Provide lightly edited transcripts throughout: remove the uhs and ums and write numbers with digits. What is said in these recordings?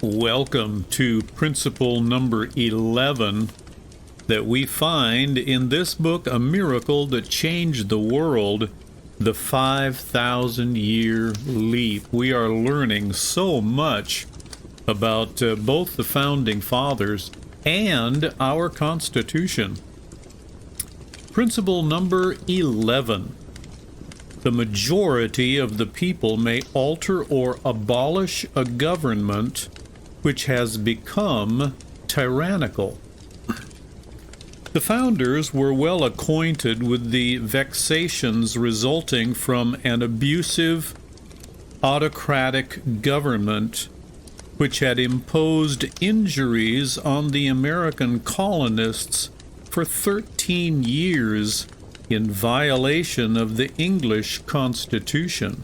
Welcome to principle number 11 that we find in this book, A Miracle That Changed the World, the 5,000-Year Leap. We are learning so much about both the Founding Fathers and our Constitution. Principle number 11. The majority of the people may alter or abolish a government which has become tyrannical. The founders were well acquainted with the vexations resulting from an abusive, autocratic government which had imposed injuries on the American colonists for 13 years in violation of the English Constitution.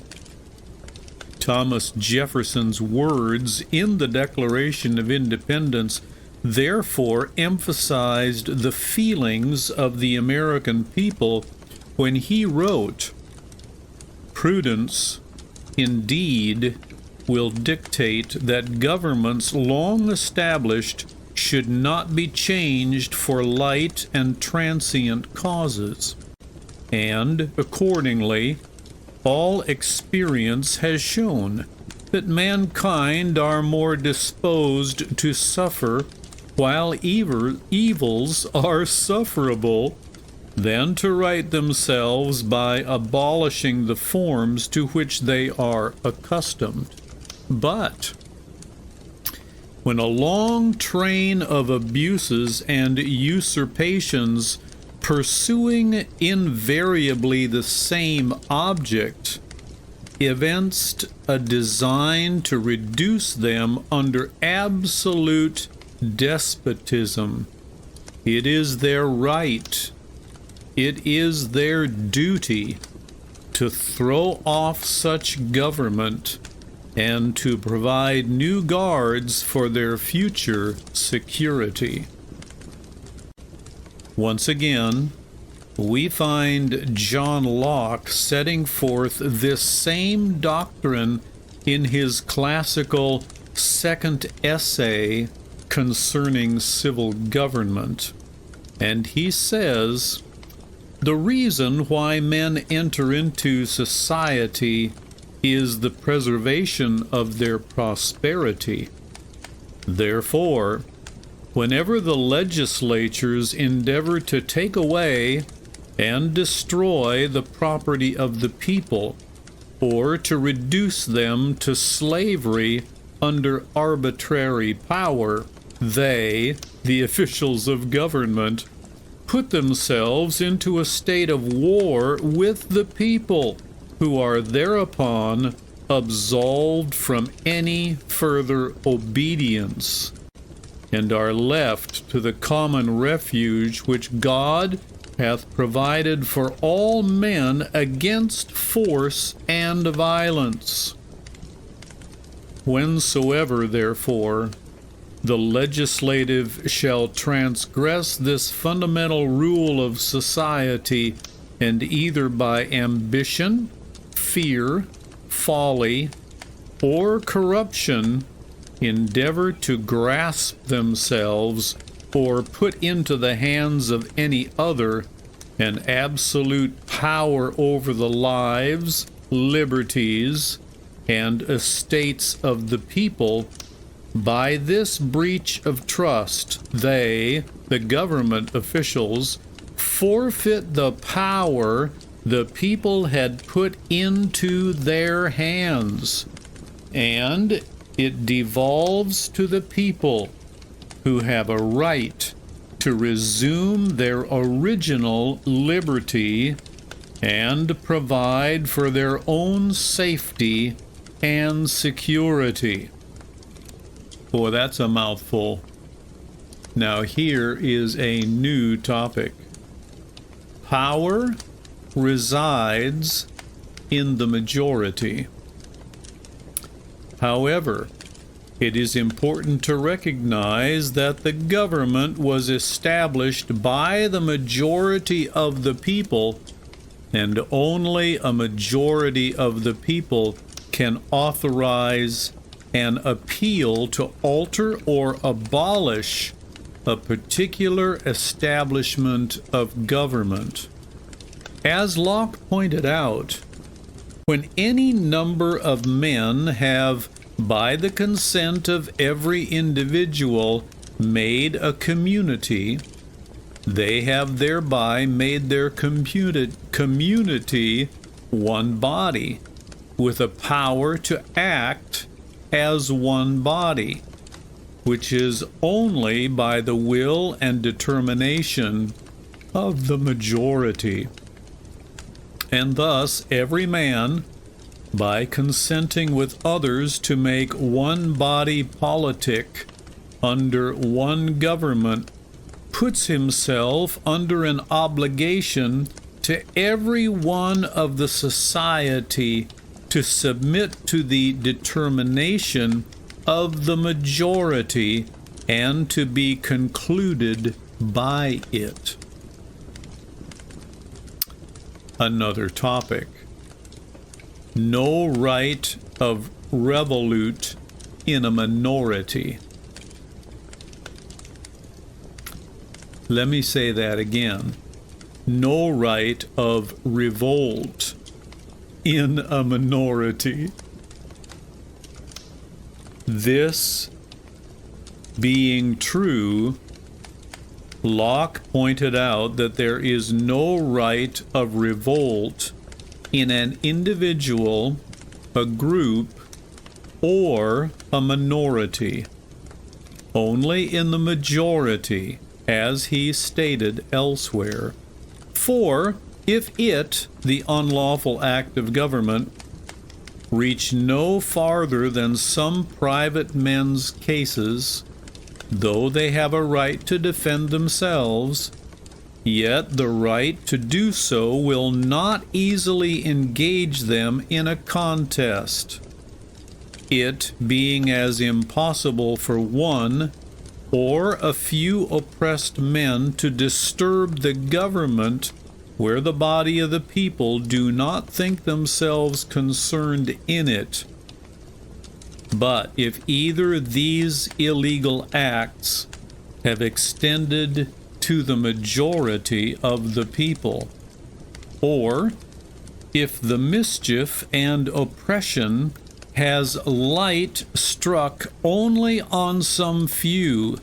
Thomas Jefferson's words in the Declaration of Independence therefore emphasized the feelings of the American people when he wrote, "Prudence, indeed, will dictate that governments long established should not be changed for light and transient causes, and, accordingly, all experience has shown that mankind are more disposed to suffer while evils are sufferable than to right themselves by abolishing the forms to which they are accustomed. But when a long train of abuses and usurpations pursuing invariably the same object, evinced a design to reduce them under absolute despotism, it is their right, it is their duty to throw off such government and to provide new guards for their future security." Once again, we find John Locke setting forth this same doctrine in his classical second essay concerning civil government. And he says, "The reason why men enter into society is the preservation of their prosperity. Therefore, whenever the legislatures endeavor to take away and destroy the property of the people, or to reduce them to slavery under arbitrary power, they, the officials of government, put themselves into a state of war with the people, who are thereupon absolved from any further obedience, and are left to the common refuge which God hath provided for all men against force and violence. Whensoever, therefore, the legislative shall transgress this fundamental rule of society, and either by ambition, fear, folly, or corruption endeavor to grasp themselves or put into the hands of any other an absolute power over the lives, liberties, and estates of the people, by this breach of trust, they, the government officials, forfeit the power the people had put into their hands, and it devolves to the people, who have a right to resume their original liberty and provide for their own safety and security." Boy, that's a mouthful. Now here is a new topic. Power resides in the majority. However, it is important to recognize that the government was established by the majority of the people, and only a majority of the people can authorize an appeal to alter or abolish a particular establishment of government. As Locke pointed out, when any number of men have, by the consent of every individual, made a community, they have thereby made their community one body, with a power to act as one body, which is only by the will and determination of the majority. And thus every man, by consenting with others to make one body politic under one government, puts himself under an obligation to every one of the society to submit to the determination of the majority and to be concluded by it. Another topic: no right of revolt in a minority. Let me say that again. No right of revolt in a minority. This being true, Locke pointed out that there is no right of revolt in an individual, a group, or a minority, only in the majority, as he stated elsewhere. For if it, the unlawful act of government, reach no farther than some private men's cases, though they have a right to defend themselves, yet the right to do so will not easily engage them in a contest, it being as impossible for one or a few oppressed men to disturb the government where the body of the people do not think themselves concerned in it. But if either these illegal acts have extended to the majority of the people, or if the mischief and oppression has light struck only on some few,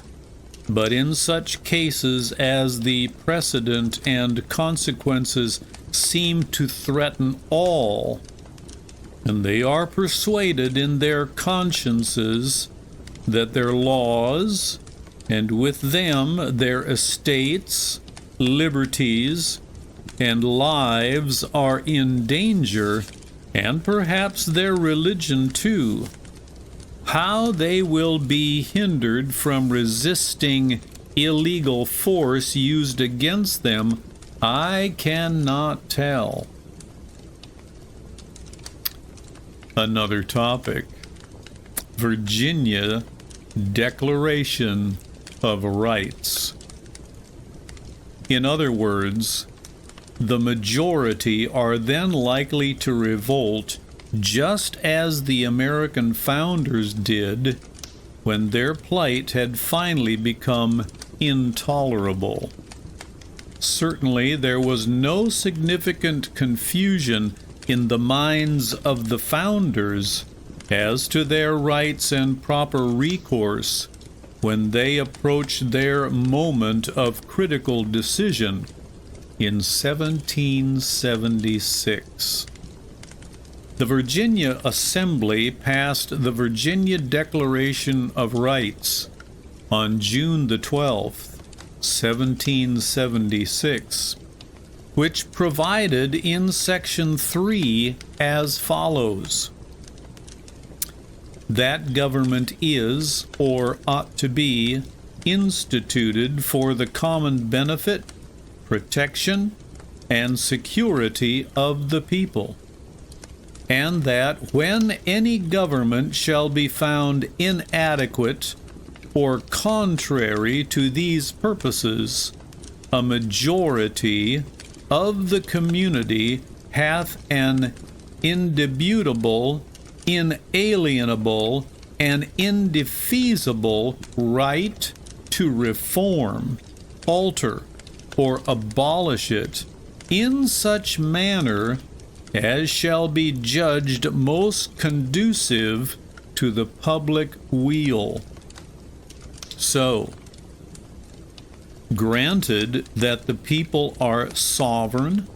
but in such cases as the precedent and consequences seem to threaten all, and they are persuaded in their consciences that their laws, and with them their estates, liberties, and lives are in danger, and perhaps their religion too, how they will be hindered from resisting illegal force used against them, I cannot tell. Another topic: Virginia Declaration of Rights. In other words, the majority are then likely to revolt just as the American founders did when their plight had finally become intolerable. Certainly there was no significant confusion in the minds of the founders as to their rights and proper recourse when they approached their moment of critical decision in 1776. The Virginia Assembly passed the Virginia Declaration of Rights on June the 12th, 1776, which provided in Section 3 as follows: that government is, or ought to be, instituted for the common benefit, protection, and security of the people, and that when any government shall be found inadequate or contrary to these purposes, a majority of the community hath an indubitable, inalienable, an indefeasible right to reform, alter, or abolish it in such manner as shall be judged most conducive to the public weal. So, granted that the people are sovereign,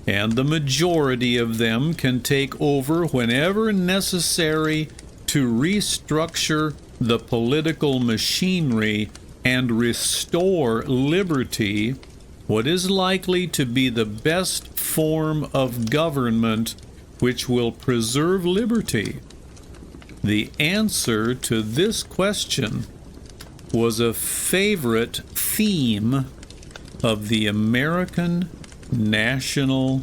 and the majority of them can take over whenever necessary to restructure the political machinery and restore liberty, what is likely to be the best form of government which will preserve liberty? The answer to this question was a favorite theme of the American national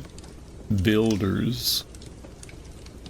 builders.